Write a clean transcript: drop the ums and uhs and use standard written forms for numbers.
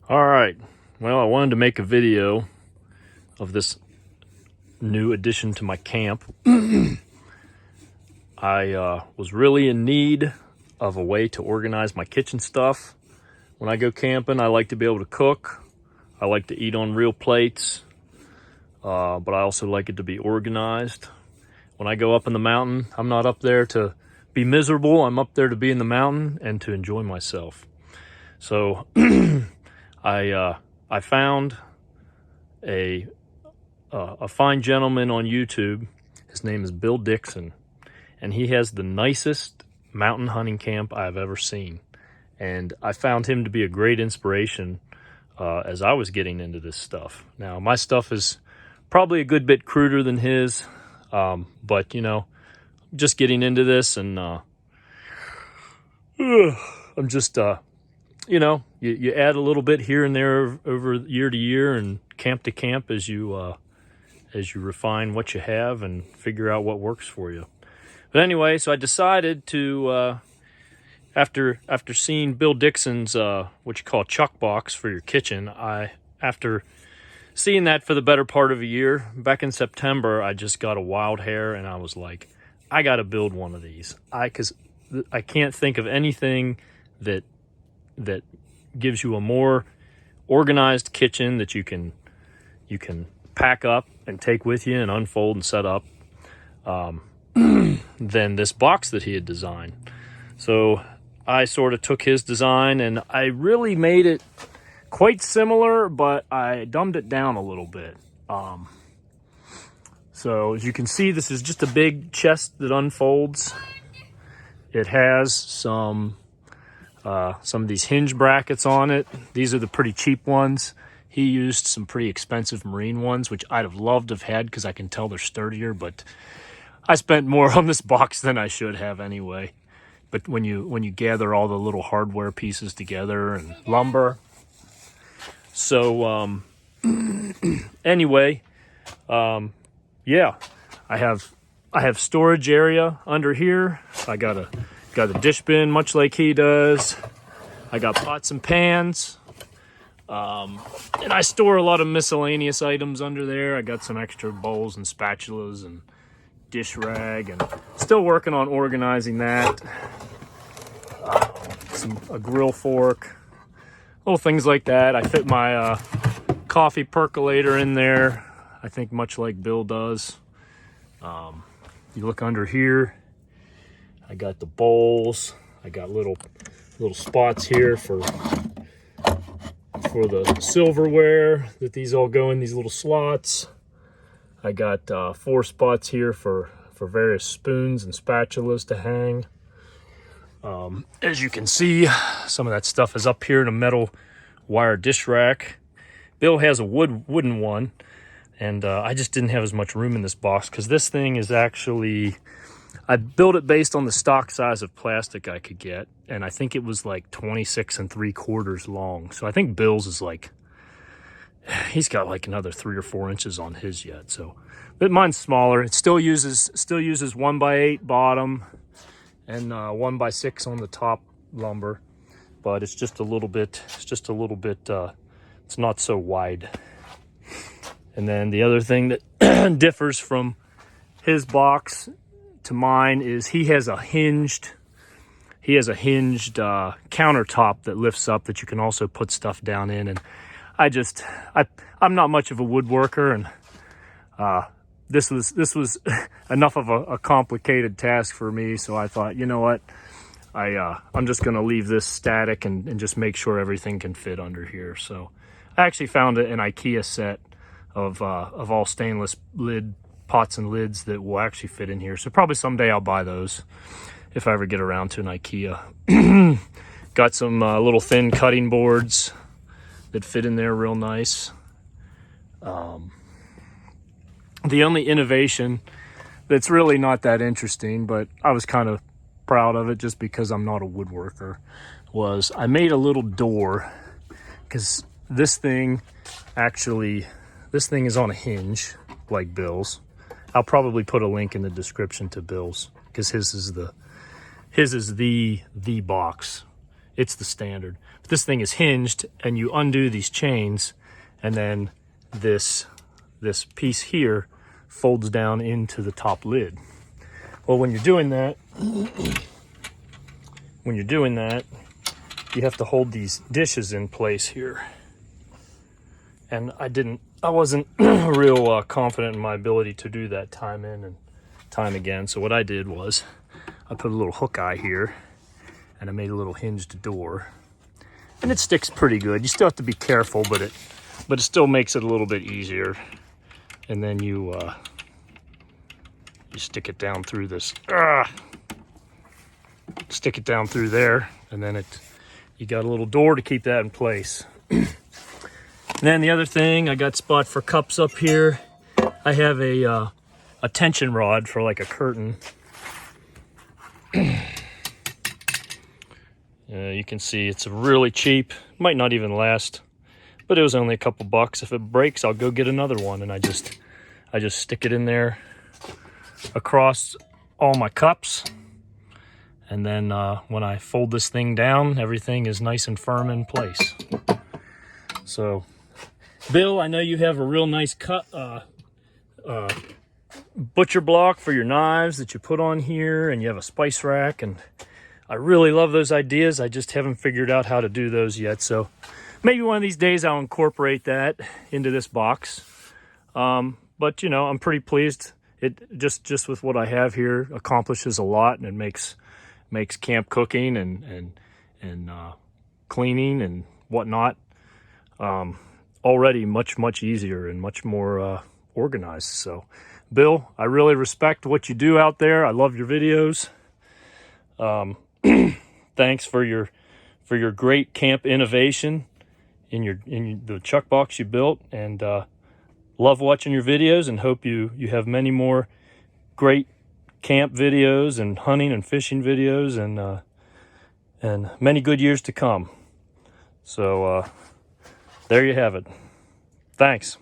All right, well, I wanted to make a video of this new addition to my camp. I was really in need of a way to organize my kitchen stuff. When I go camping, I like to be able to cook. I like to eat on real plates, but I also like it to be organized. When I go up in the mountain, I'm not up there to be miserable. I'm up there to be in the mountain and to enjoy myself. So I found a fine gentleman on YouTube. His name is Bill Dixon, and he has the nicest mountain hunting camp I've ever seen. And I found him to be a great inspiration as I was getting into this stuff. Now, my stuff is probably a good bit cruder than his, but you know, just getting into this, and I'm just you know, you add a little bit here and there over year to year and camp to camp as you refine what you have and figure out what works for you. But anyway, so I decided to after seeing Bill Dixon's what you call chuck box for your kitchen, after seeing that for the better part of a year, back in September, I just got a wild hair and I was like, I got to build one of these. Because I can't think of anything that gives you a more organized kitchen that you can pack up and take with you and unfold and set up than this box that he had designed. So I sort of took his design and I really made it quite similar, but I dumbed it down a little bit. So as you can see, this is just a big chest that unfolds. It has some of these hinge brackets on it. These are the pretty cheap ones. He used some pretty expensive marine ones, which I'd have loved to have had because I can tell they're sturdier, but I spent more on this box than I should have anyway. But when you gather all the little hardware pieces together and lumber. So anyway, yeah, I have storage area under here. I got a dish bin, much like he does. I got pots and pans. And I store a lot of miscellaneous items under there. I got some extra bowls and spatulas and dish rag, and still working on organizing that. A grill fork, little things like that. I fit my coffee percolator in there, I think much like Bill does. You look under here, I got the bowls. I got little spots here for the silverware that these all go in these little slots. I got 4 spots here for various spoons and spatulas to hang. As you can see, some of that stuff is up here in a metal wire dish rack. Bill has a wooden one, and I just didn't have as much room in this box because this thing is actually, I built it based on the stock size of plastic I could get, and I think it was like 26 3/4 long. So I think Bill's is like, he's got like another 3 or 4 inches on his yet. So, but mine's smaller. It still uses 1x8 bottom and 1x6 on the top lumber, but it's just a little bit. It's not so wide. And then the other thing that differs from his box to mine is he has a hinged countertop that lifts up that you can also put stuff down in. And I'm not much of a woodworker, and this was enough of a complicated task for me. So I thought, you know what, I'm just gonna leave this static and just make sure everything can fit under here. So I actually found an IKEA set of all stainless pots and lids that will actually fit in here. So probably someday I'll buy those if I ever get around to an IKEA. Got some little thin cutting boards that fit in there real nice. The only innovation that's really not that interesting, but I was kind of proud of it just because I'm not a woodworker, was I made a little door, because this thing is on a hinge like Bill's. I'll probably put a link in the description to Bill's, because his is the box. it's the standard. But this thing is hinged, and you undo these chains, and then this piece here folds down into the top lid. Well, when you're doing that, you have to hold these dishes in place here. And I wasn't real confident in my ability to do that time in and time again. So what I did was I put a little hook eye here, and I made a little hinged door, and it sticks pretty good. You still have to be careful, but it still makes it a little bit easier. And then you stick it down through this, stick it down through there, and then you got a little door to keep that in place. And then the other thing, I got spot for cups up here. I have a tension rod for like a curtain. You can see it's really cheap. Might not even last, but it was only a couple bucks. If it breaks, I'll go get another one, and I just stick it in there across all my cups. And then when I fold this thing down, everything is nice and firm in place. So, Bill, I know you have a real nice butcher block for your knives that you put on here, and you have a spice rack, and I really love those ideas. I just haven't figured out how to do those yet. So maybe one of these days I'll incorporate that into this box. But you know, I'm pretty pleased. It just with what I have here accomplishes a lot, and it makes camp cooking and cleaning and whatnot already much easier and much more organized. So, Bill, I really respect what you do out there. I love your videos. Thanks for your great camp innovation in the chuck box you built, and love watching your videos, and hope you have many more great camp videos and hunting and fishing videos, and many good years to come. So there you have it. Thanks.